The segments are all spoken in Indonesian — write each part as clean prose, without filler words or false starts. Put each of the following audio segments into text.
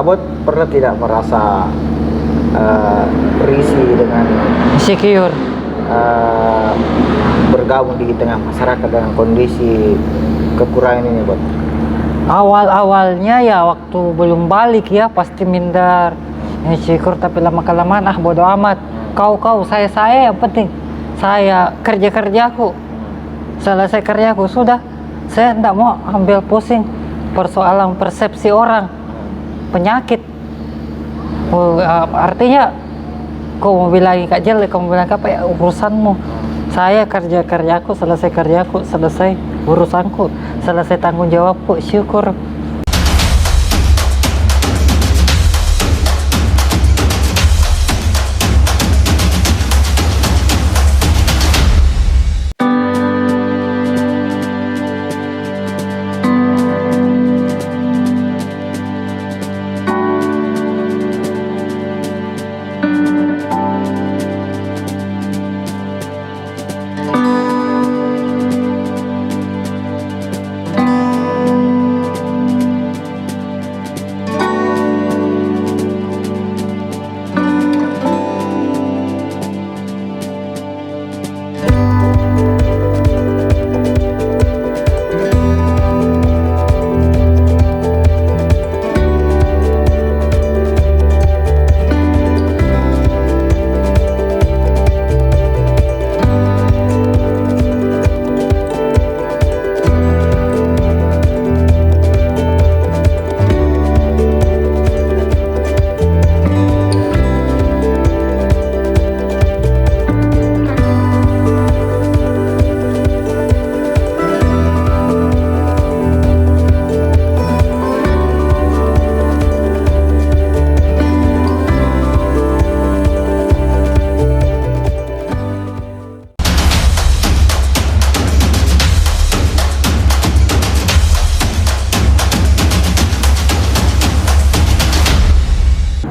Abot pernah tidak merasa risih dengan Insecure. bergabung di tengah masyarakat dengan kondisi kekurangan ini, Bot? Awal-awalnya ya waktu belum balik ya pasti minder, insecure, tapi lama-kelamaan bodo amat. Kau saya yang penting saya kerjaku, selesai kerjaku sudah. Saya tidak mau ambil pusing persoalan persepsi orang, penyakit. Artinya kau mau bilang Kak jelek, kau mau bilang apa ya urusanmu. Saya kerjaku, selesai kerjaku, selesai urusanku, selesai tanggung jawabku, syukur.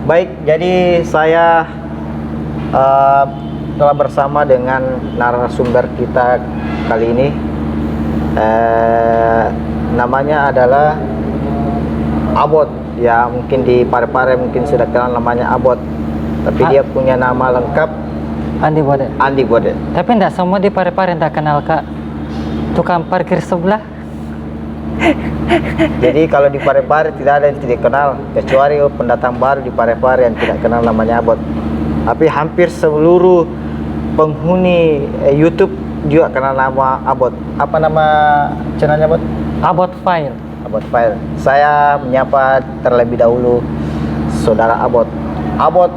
Baik, jadi saya telah bersama dengan narasumber kita kali ini. Namanya adalah Abot. Ya, mungkin di Parepare mungkin sudah kenal namanya Abot. Tapi dia punya nama lengkap Andi Bodet. Andi Bodet. Tapi tidak semua di Parepare tak kenal Kak. Tukang parkir sebelah. Jadi kalau di Parepare tidak ada yang tidak kenal, kecuali pendatang baru di Parepare yang tidak kenal namanya Abot. Tapi hampir seluruh penghuni YouTube juga kenal nama Abot. Apa nama channelnya, Bot? Abot File. Abot File. Saya menyapa terlebih dahulu saudara Abot. Abot,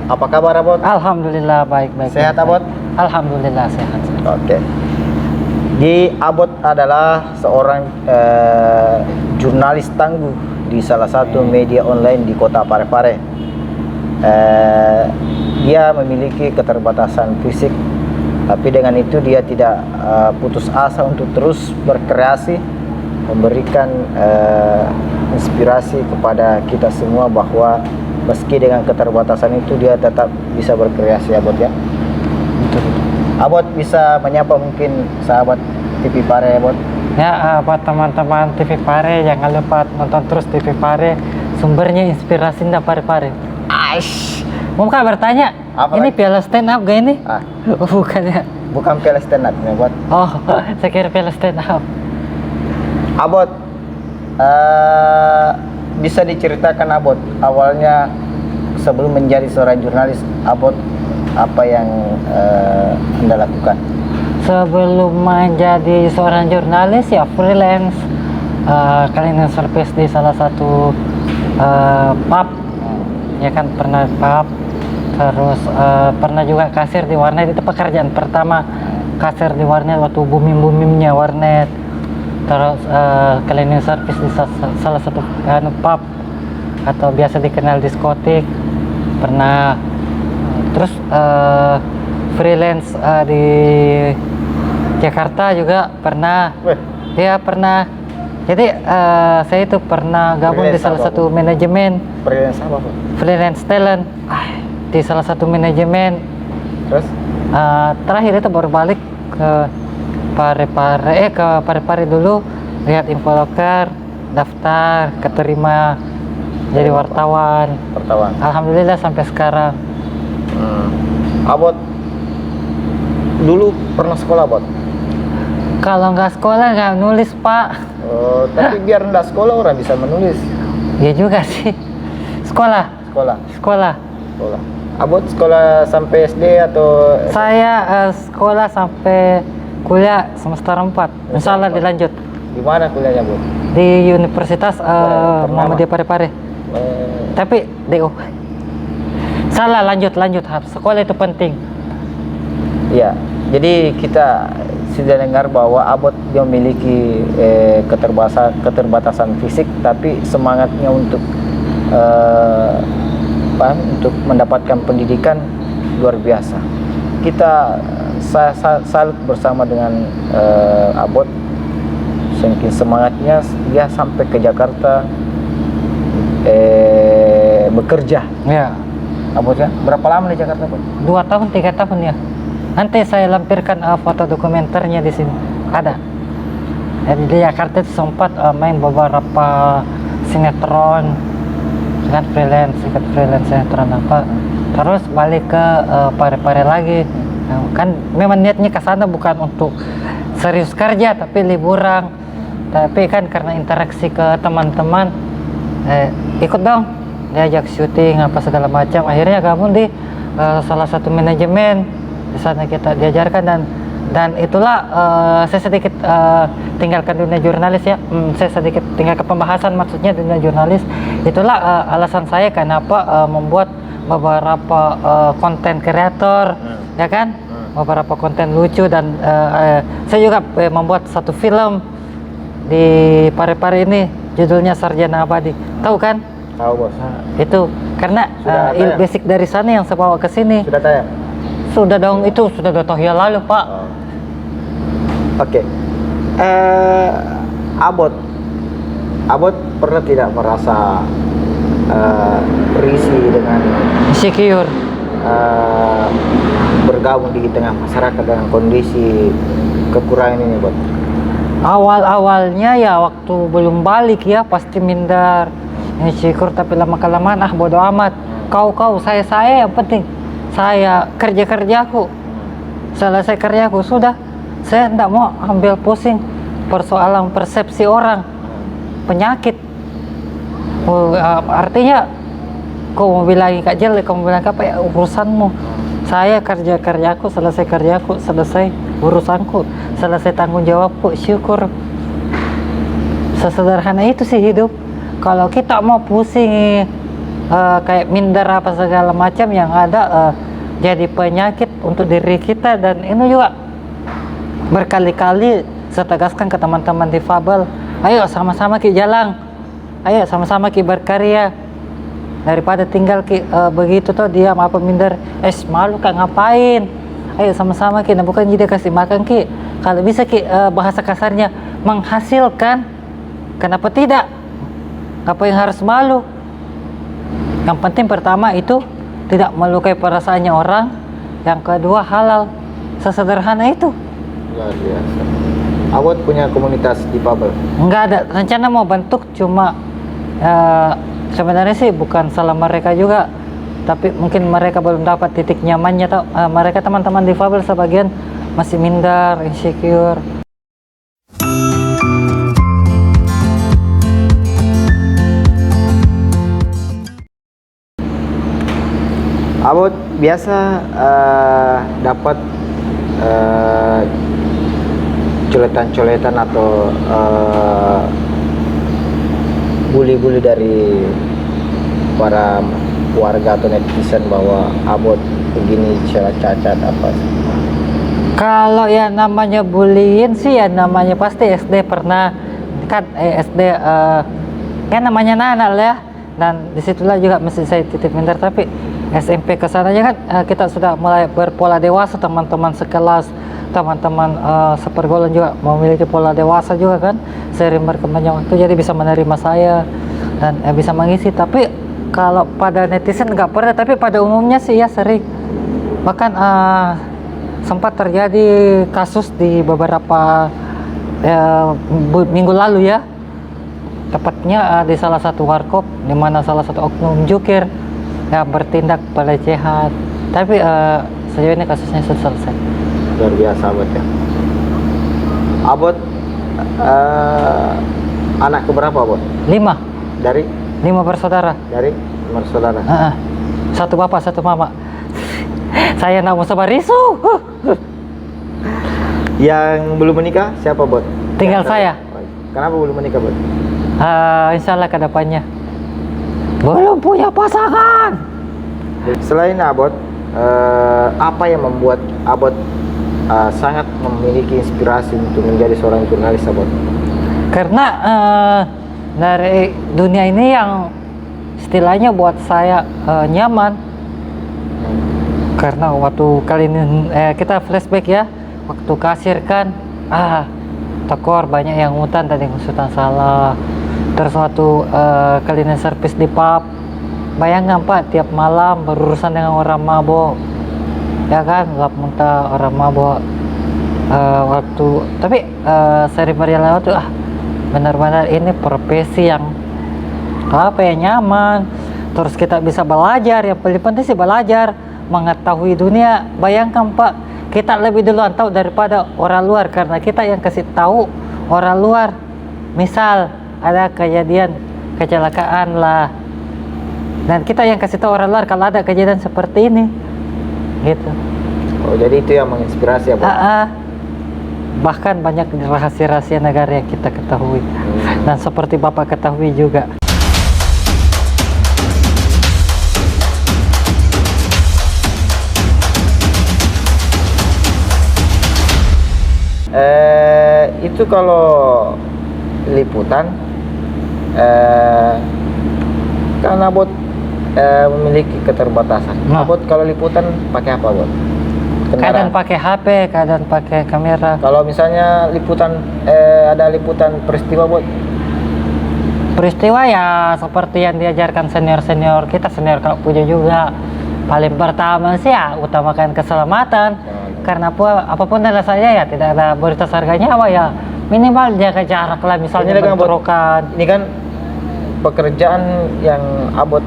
apa kabar, Abot? Alhamdulillah baik. Sehat, Abot? Alhamdulillah sehat. Oke. Di Abot adalah seorang jurnalis tangguh di salah satu media online di kota Parepare. Dia memiliki keterbatasan fisik, tapi dengan itu dia tidak putus asa untuk terus berkreasi, memberikan inspirasi kepada kita semua bahwa meski dengan keterbatasan itu dia tetap bisa berkreasi, Abot ya. Betul. Abot bisa menyapa mungkin sahabat TV Pare, Abot? Ya, buat teman-teman TV Pare jangan lupa nonton terus TV Pare, sumbernya inspirasi ndak Parepare. Aish. Mau Kak bertanya, Apa ini lagi? piala stand up gak ini? Bukan ya? Bukan piala stand up nih, Abot. Oh, saya kira piala stand up. Abot, bisa diceritakan, Abot, awalnya sebelum menjadi seorang jurnalis, Abot apa yang Anda lakukan? Sebelum menjadi seorang jurnalis ya freelance, cleaning service di salah satu pub, ya kan, pernah pub, terus pernah juga kasir di warnet. Itu pekerjaan pertama, kasir di warnet waktu boomingnya warnet. Terus cleaning service di salah satu pub atau biasa dikenal diskotik pernah. Terus freelance di Jakarta juga pernah. Ya pernah. Jadi saya itu pernah gabung Freelance di salah apa, satu manajemen. Freelance apa, Pak? Freelance talent di salah satu manajemen. Terus? Terakhir itu baru balik ke Parepare dulu, lihat info loker, daftar, keterima jadi wartawan. Wartawan. Alhamdulillah sampai sekarang. Abot dulu pernah sekolah, Bot? Kalau nggak sekolah nggak nulis, Pak. Oh, tapi biar nggak sekolah orang bisa menulis. Ya juga sih. Sekolah. Sekolah. Sekolah. Sekolah. Abot sekolah sampai SD atau Saya sekolah sampai kuliah semester 4. Insya Allah dilanjut di mana kuliahnya, Bot? di Universitas Ternama. Muhammadiyah Parepare. Tapi DO. Salah, lanjut. Sekolah itu penting. Ya, jadi kita sudah dengar bahwa Abot dia memiliki keterbatasan fisik, tapi semangatnya untuk untuk mendapatkan pendidikan luar biasa. Kita salut bersama dengan Abot, saking semangatnya dia sampai ke Jakarta bekerja. Ya. Abot ya, berapa lama di Jakarta, Bot? 2 tahun 3 tahun ya. Nanti saya lampirkan foto dokumenternya di sini. Ada. Jadi di Jakarta itu sempat main beberapa sinetron dengan freelance, ikut freelance sinetron apa. Terus balik ke Parepare lagi. Nah, kan memang niatnya ke sana bukan untuk serius kerja tapi liburan. Tapi kan karena interaksi ke teman-teman, ikut dong, diajak syuting apa segala macam. Akhirnya gabung di salah satu manajemen. Di sana kita diajarkan dan itulah saya sedikit tinggalkan dunia jurnalis ya. Saya sedikit tinggalkan pembahasan maksudnya dunia jurnalis. Itulah alasan saya kenapa membuat beberapa konten kreator, ya kan? Beberapa konten lucu dan saya juga membuat satu film di Parepare ini judulnya Sarjana Abadi. Tahu kan? Tahu, Bos. Itu karena Sudah basic dari sana yang saya bawa ke sini. Sudah tayang? Sudah dong, itu sudah 2 tahun yang lalu, Pak. Oke. Abot pernah tidak merasa risih dengan Insecure. bergabung di tengah masyarakat dengan kondisi kekurangan ini, Bot? Awal-awalnya ya waktu belum balik ya pasti minder, insecure, tapi lama-kelamaan bodo amat. Kau saya yang penting saya kerjaku, selesai kerjaku sudah. Saya tidak mau ambil pusing persoalan persepsi orang, penyakit. Artinya kau mau bilang kak jelek, kau mau bilang apa ya urusanmu. Saya kerjaku, selesai kerjaku, selesai urusanku, selesai tanggung jawabku, syukur. Sesederhana itu sih hidup. Kalau kita mau pusing kayak minder apa segala macam yang ada jadi penyakit untuk diri kita. Dan ini juga berkali-kali saya tegaskan ke teman-teman difabel, ayo sama-sama ki jalan, ayo sama-sama ki berkarya, daripada tinggal ki begitu tuh diam apa minder, malu kak ngapain, ayo sama-sama ki, nah bukan jadi kasih makan ki, kalau bisa ki bahasa kasarnya menghasilkan, kenapa tidak, apa yang harus malu. Yang penting pertama itu tidak melukai perasaannya orang, yang kedua halal, sesederhana itu. Luar biasa. Abot punya komunitas difabel? Enggak ada rencana mau bentuk, cuma sebenarnya sih bukan salah mereka juga, tapi mungkin mereka belum dapat titik nyamannya. Mereka teman-teman difabel sebagian masih minder, insecure. Abot biasa dapat coletan-coletan atau bully-bully dari para warga atau netizen bahwa Abot begini cara cacat apa? Kalau ya namanya bullying sih ya namanya pasti SD pernah kan, SD ya namanya anak lah ya, dan disitulah juga mesti saya titip minder. Tapi SMP kesananya kan kita sudah mulai berpola dewasa, teman-teman sekelas, teman-teman sepergaulan juga memiliki pola dewasa juga kan, sering berkembangnya waktu, jadi bisa menerima saya dan bisa mengisi. Tapi kalau pada netizen nggak pernah, tapi pada umumnya sih ya sering. Bahkan sempat terjadi kasus di beberapa minggu lalu ya, tepatnya di salah satu warkop di mana salah satu oknum jukir ya bertindak pelecehan. Tapi sejauh ini kasusnya sudah selesai. Luar biasa Abot ya. Abot anak keberapa Abot? 5 Dari bersaudara. saudara. Satu bapak, satu mama. Saya nak mau sabar risu. Yang belum menikah siapa Bot? Tinggal saya. Kenapa belum menikah Bot? Insya Allah ke depannya. Belum punya pasangan. Selain Abot, apa yang membuat Abot sangat memiliki inspirasi untuk menjadi seorang jurnalis Abot? Karena dari dunia ini yang istilahnya buat saya nyaman. Karena waktu kali ini kita flashback ya, waktu kasir kan tekor banyak yang hutan tadi ngusutan salah. Terus waktu cleaning service di pub, bayangkan Pak, tiap malam berurusan dengan orang mabok, ya kan, lap muntah orang mabok. Tapi seri berjalan waktu benar-benar ini profesi yang nyaman. Terus kita bisa belajar, yang paling penting sih belajar, mengetahui dunia. Bayangkan Pak, kita lebih duluan tahu daripada orang luar karena kita yang kasih tahu orang luar. Misal ada kejadian kecelakaan lah, dan kita yang kasih tahu orang luar kalau ada kejadian seperti ini, gitu. Oh, jadi itu yang menginspirasi ya Bot? Bahkan banyak rahasia-rahasia negara yang kita ketahui, dan seperti Bapak ketahui juga. Itu kalau liputan kan Abot memiliki keterbatasan. Abot kalau liputan pakai apa Bot? Kadang pakai HP, kadang pakai kamera. Kalau misalnya liputan ada liputan peristiwa Bot? Peristiwa ya seperti yang diajarkan senior-senior kita, senior Kak punya juga. Paling pertama sih ya utamakan keselamatan. Karena apapun alasannya ya tidak ada berita harga nyawa ya, minimal jaga jarak lah, misalnya bentrokan. Ini kan pekerjaan yang Abot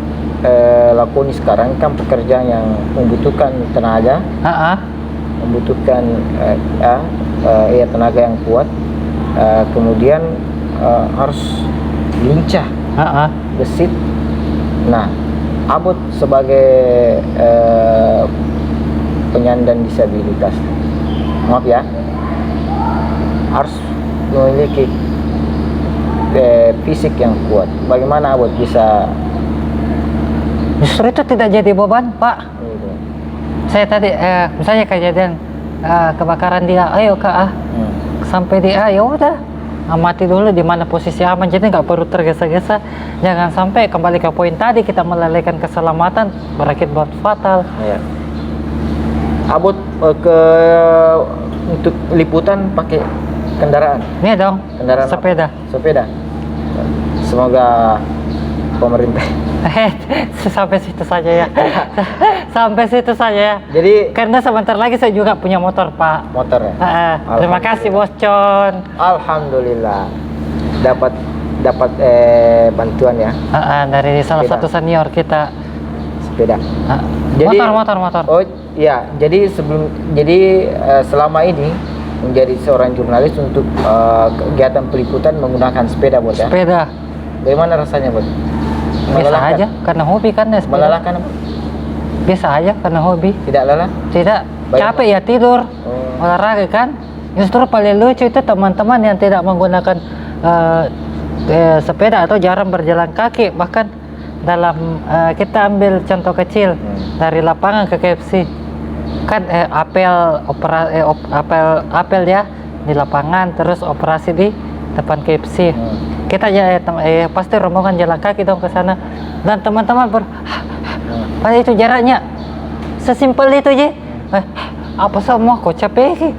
lakoni sekarang kan pekerjaan yang membutuhkan tenaga, membutuhkan tenaga yang kuat, kemudian harus lincah, gesit. Nah, Abot sebagai penyandang disabilitas, maaf ya, harus memiliki fisik yang kuat. Bagaimana Abot bisa? Justru itu tidak jadi beban Pak. Saya tadi misalnya kejadian kebakaran dia, ayo Kak sampai dia, ya udah amati dulu di mana posisi aman, jadi nggak perlu tergesa-gesa. Jangan sampai kembali ke poin tadi, kita melalaikan keselamatan berakibat fatal. Abot untuk liputan pakai kendaraan? Iya dong, kendaraan sepeda. Sepeda. Semoga pemerintah sampai situ saja ya. Sampai situ saja ya. Jadi karena sebentar lagi saya juga punya motor Pak. Motor ya? Terima kasih Bos Con. Alhamdulillah dapat bantuan ya. Dari salah satu senior kita. Sepeda. Jadi motor. Oh ya, jadi selama ini menjadi seorang jurnalis untuk kegiatan peliputan menggunakan sepeda Bot ya? Sepeda. Bagaimana rasanya Bot? Biasa aja, karena hobi kan ya sepeda. Melelahkan Bot? Biasa aja karena hobi. Tidak lelah? Tidak. Capek ya tidur. Olahraga kan. Justru paling lucu itu teman-teman yang tidak menggunakan sepeda atau jarang berjalan kaki. Bahkan dalam kita ambil contoh kecil dari lapangan ke KFC kan apel ya di lapangan, terus operasi di depan KFC. Kita pasti rombongan jalan kaki dong ke sana, dan teman-teman pada itu jaraknya sesimpel itu aja. Apa semua kok capek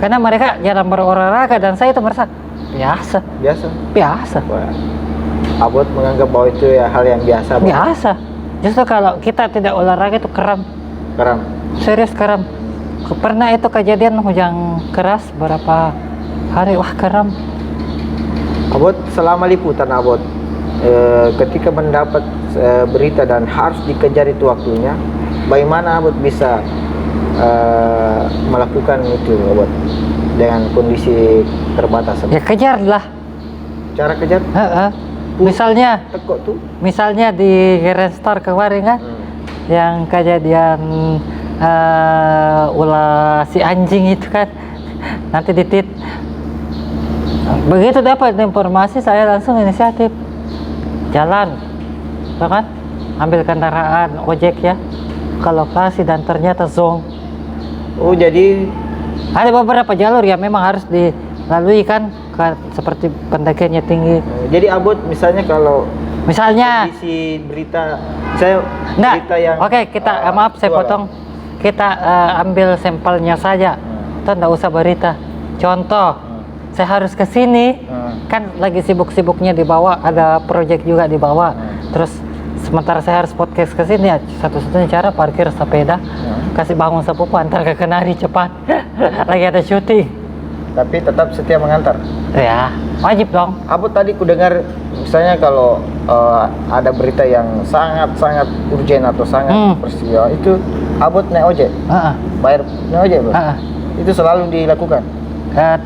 karena mereka jarang berolahraga, dan saya itu merasa biasa. Abot menganggap bahwa itu ya hal yang biasa. Biasa. Justru kalau kita tidak olahraga itu kram. Serius kram. Pernah itu kejadian hujan keras berapa hari, kram. Abot selama liputan Abot, ketika mendapat berita dan harus dikejar itu waktunya, bagaimana Abot bisa melakukan itu Abot dengan kondisi terbatas? Ya kejar lah. Cara kejar? Misalnya Tekok tuh. Misalnya di Grand Star kemarin kan, yang kejadian ulah si anjing itu kan, nanti ditit. Begitu dapat informasi saya langsung inisiatif jalan, tuh kan, ambil kendaraan ojek ya ke lokasi dan ternyata zong. Oh jadi Ada beberapa jalur yang memang harus dilalui kan, seperti pendakiannya tinggi. jadi Abot misalnya kalau Misalnya, kondisi berita saya enggak, berita yang oke kita maaf saya itu potong. Kita ambil sampelnya saja, kita enggak usah berita. Contoh, saya harus ke sini, kan lagi sibuk-sibuknya di bawah, ada proyek juga di bawah. Terus sementara saya harus podcast ke sini ya, satu-satunya cara parkir sepeda, kasih bangun sepupu antar ke Kenari cepat. Lagi ada syuting. tapi tetap setia mengantar. Ya, wajib dong. Abot tadi ku dengar misalnya kalau ada berita yang sangat-sangat urgent atau sangat peristiwa itu Abot naik ojek. Bayar naik ojek, Bro. Itu selalu dilakukan.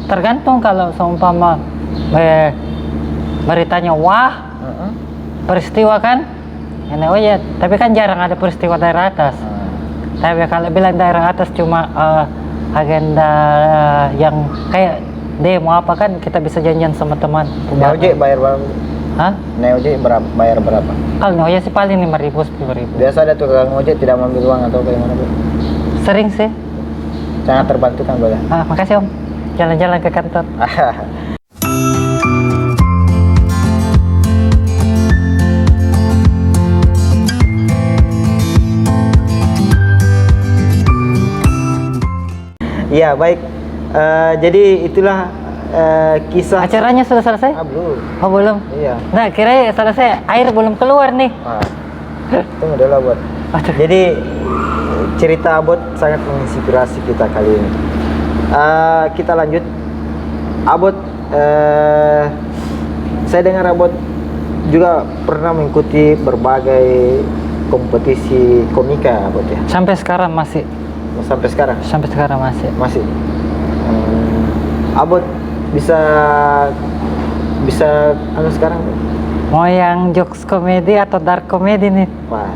Tergantung kalau seumpama beritanya wah, peristiwa kan, naik ojek. Tapi kan jarang ada peristiwa daerah atas. Tapi kalau bilang daerah atas cuma agenda yang kayak demo apa kan, kita bisa janjian sama teman. Naik ojek bayar berapa? Hah? Naik ojek bayar berapa? Kalau naik ojek sih paling 5.000, 10.000. Biasa ada tukang ojek tidak mengambil uang atau bagaimana, Bro? Sering sih. Sangat terbantu kan, Bro? Makasih Om. Jalan-jalan ke kantor. Iya, baik. Jadi itulah kisah. Acaranya sudah selesai? Belum. Oh belum? Iya. Nah kira selesai, air belum keluar nih. Tunggu dulu Abot. Jadi cerita Abot sangat menginspirasi kita kali ini. Kita lanjut. Abot, saya dengar Abot juga pernah mengikuti berbagai kompetisi komika Abot ya. Sampai sekarang masih. Sampai sekarang? Sampai sekarang masih. Masih. Abot bisa anu sekarang? Mau yang jokes komedi atau dark komedi nih? Wah.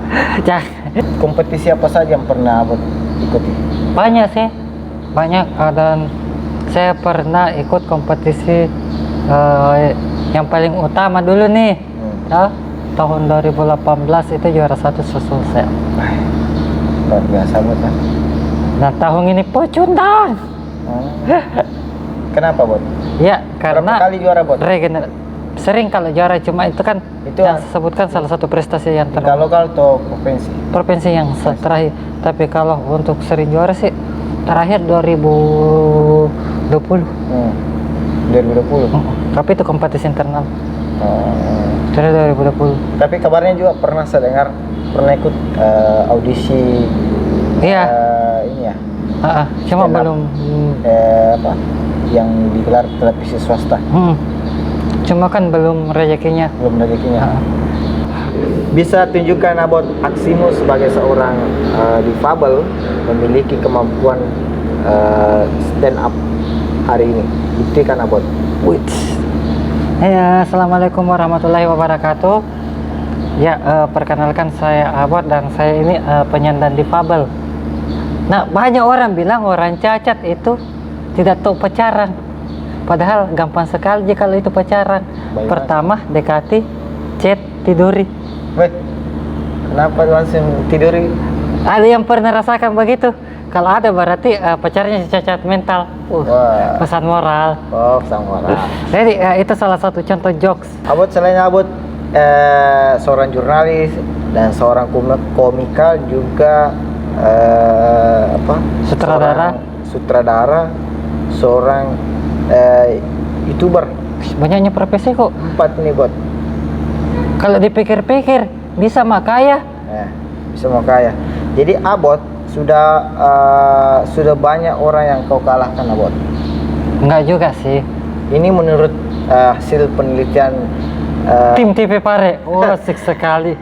Kompetisi apa saja yang pernah Abot ikuti? Banyak sih, banyak. Dan saya pernah ikut kompetisi yang paling utama dulu nih, tahun 2018 itu juara 1 susul saya. Luar biasa Bot kan? Nah tahun ini pocundang. Kenapa Bot? Ya karena berapa kali juara Bot? Sering kalau juara, cuma itu kan itu yang sebutkan salah satu prestasi yang lokal atau provinsi? Provinsi yang terakhir. Tapi kalau untuk sering juara sih terakhir 2020. 2020. Tapi itu kompetisi internal. Terakhir 2020. Tapi kabarnya juga pernah saya dengar pernah ikut audisi. Iya. Ini ya. Cuma belum apa? Yang digelar televisi swasta. Cuma kan belum rezekinya. Bisa tunjukkan Abot aksimu sebagai seorang difabel memiliki kemampuan stand up hari ini. Buktikan Abot. Ya, assalamualaikum warahmatullahi wabarakatuh. Ya, perkenalkan saya Abot dan saya ini penyandang difabel. Nah, banyak orang bilang orang cacat itu tidak tahu pacaran. Padahal gampang sekali kalau itu pacaran. Bagaimana? Pertama, dekati, chat, tiduri. Wait, kenapa langsung tiduri? Ada yang pernah rasakan begitu? Kalau ada berarti pacarnya cacat mental. Pesan moral. Pesan moral. Jadi itu salah satu contoh jokes. Abot selain Abot seorang jurnalis dan seorang komika juga sutradara, seorang YouTuber. Banyaknya profesi kok. 4 nih Bot. Kalau dipikir-pikir bisa makaya. Bisa makaya. Jadi Abot sudah banyak orang yang kau kalahkan Abot. Enggak juga sih. Ini menurut hasil penelitian Tim TV Pare. Oh, asik sekali.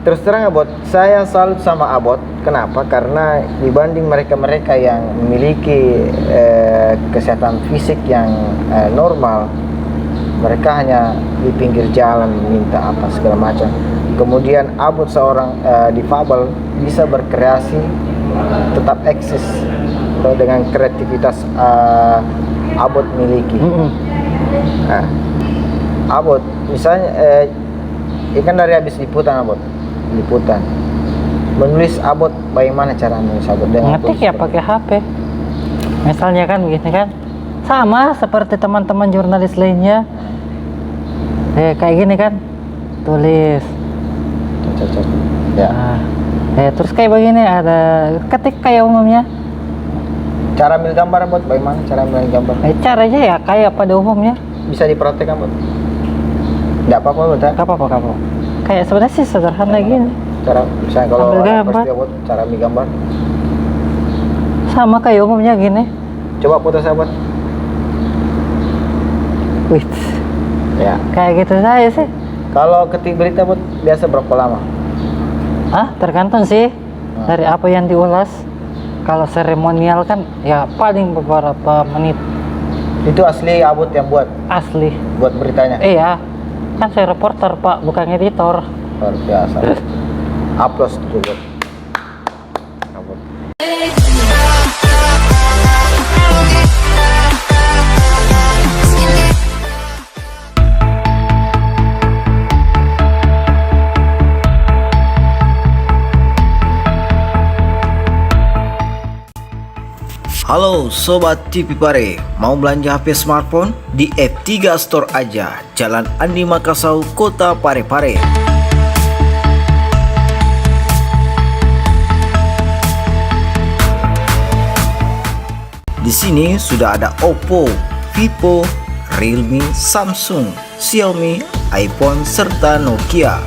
terus terang Abot, saya salut sama Abot. Kenapa? Karena dibanding mereka-mereka yang memiliki kesehatan fisik yang normal, mereka hanya di pinggir jalan minta apa segala macam. Kemudian Abot seorang difabel bisa berkreasi, tetap eksis dengan kreativitas Abot miliki. Nah, Abot misalnya ikan dari habis liputan Abot, liputan. Menulis Abot bagaimana cara menulis Abot dengan Ngetik ya pakai HP. Misalnya kan begini kan. Sama seperti teman-teman jurnalis lainnya. Kayak gini kan. Tulis. cocok. Ya. Terus kayak begini ada ketik kayak umumnya. Cara ambil gambar Abot bagaimana cara ambil gambar? Caranya ya kayak pada umumnya. Bisa dipraktek Abot? Enggak apa-apa Abot. Gak apa-apa. Kayak sebenarnya sih sederhana gini. Cara misalnya kalau Ambil ada gambar. pasti Abot cara ambil gambar. Sama kayak umumnya gini. Coba foto Abot. Wih, Ya. kayak gitu saya sih. Kalau ketik berita Abot biasa berapa lama? Tergantung sih dari apa yang diulas. Kalau seremonial kan ya paling beberapa menit. Itu asli Abot yang buat Asli. beritanya. Iya, kan saya reporter Pak, bukan editor. Luar biasa. Aplaus dulu buat Abot. Halo Sobat TV Pare, mau belanja HP smartphone? Di F3 Store aja, Jalan Andi Makassau, Kota Parepare. Di sini sudah ada Oppo, Vivo, Realme, Samsung, Xiaomi, iPhone, serta Nokia.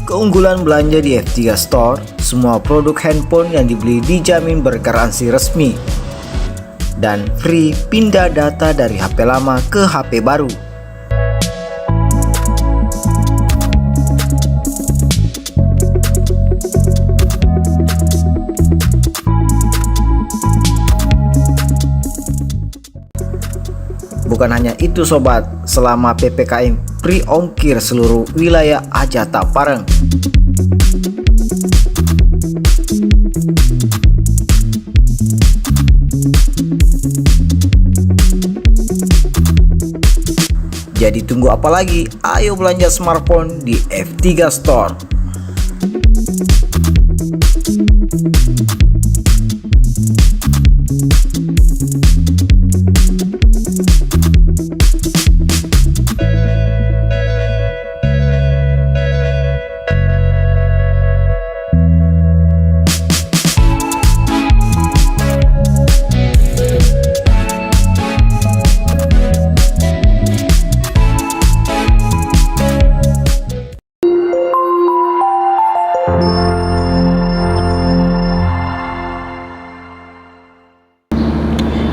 Keunggulan belanja di F3 Store, semua produk handphone yang dibeli dijamin bergaransi resmi dan free pindah data dari HP lama ke HP baru. Bukan hanya itu sobat, selama PPKM free ongkir seluruh wilayah aja tak pareng. Jadi tunggu apa lagi? Ayo belanja smartphone di F3 Store.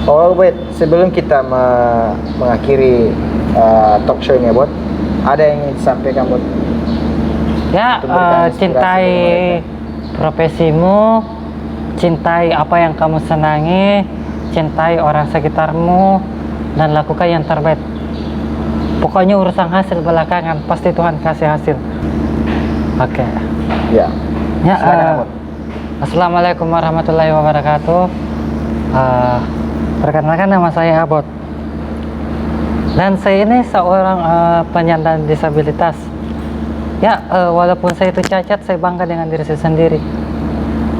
Oh, wait, sebelum kita mengakhiri talk show ini, Bot, ada yang ingin disampaikan, Bot? Ya, Untuk memberikan inspirasi cintai bagi profesimu, cintai apa yang kamu senangi, cintai orang sekitarmu, dan lakukan yang terbaik. Pokoknya urusan hasil belakangan, pasti Tuhan kasih hasil. Oke. Ya. Ya, Silakan, Bot. Assalamualaikum warahmatullahi wabarakatuh. Perkenalkan, nama saya Abot. Dan saya ini seorang penyandang disabilitas. Ya, walaupun saya itu cacat, saya bangga dengan diri saya sendiri.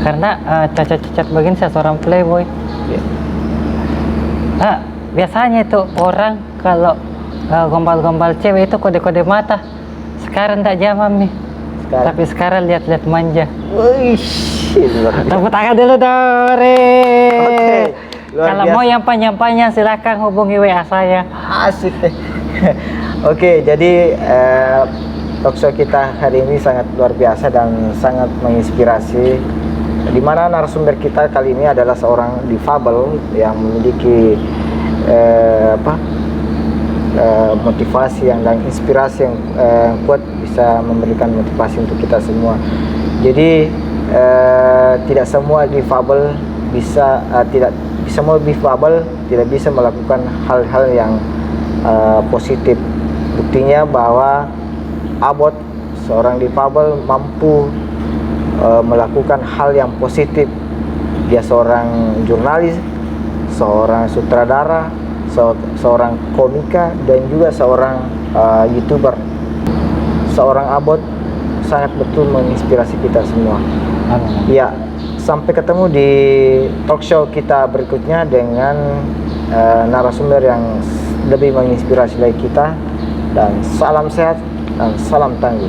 Karena cacat-cacat begini saya seorang playboy. Ya. Biasanya itu orang kalau gombal-gombal cewek itu kode-kode mata. Sekarang tak zaman nih. Tapi sekarang lihat-lihat manja. Wih, luar biasa. Tepuk tangan dulu, Dore. Oke. Luar Kalau biasa. mau yang panjang-panjang silakan hubungi WA saya. Asik deh. Oke, jadi talkshow kita hari ini sangat luar biasa dan sangat menginspirasi. Di mana narasumber kita kali ini adalah seorang difabel yang memiliki motivasi dan inspirasi yang kuat, bisa memberikan motivasi untuk kita semua. Jadi tidak semua difabel bisa semua difabel tidak bisa melakukan hal-hal yang positif. Buktinya bahwa Abot, seorang difabel, mampu melakukan hal yang positif. Dia seorang jurnalis, seorang sutradara, seorang komika, dan juga seorang YouTuber. Seorang Abot sangat betul menginspirasi kita semua. Amin. Ya, sampai ketemu di talk show kita berikutnya dengan narasumber yang lebih menginspirasi dari kita. Dan salam sehat dan salam tangguh.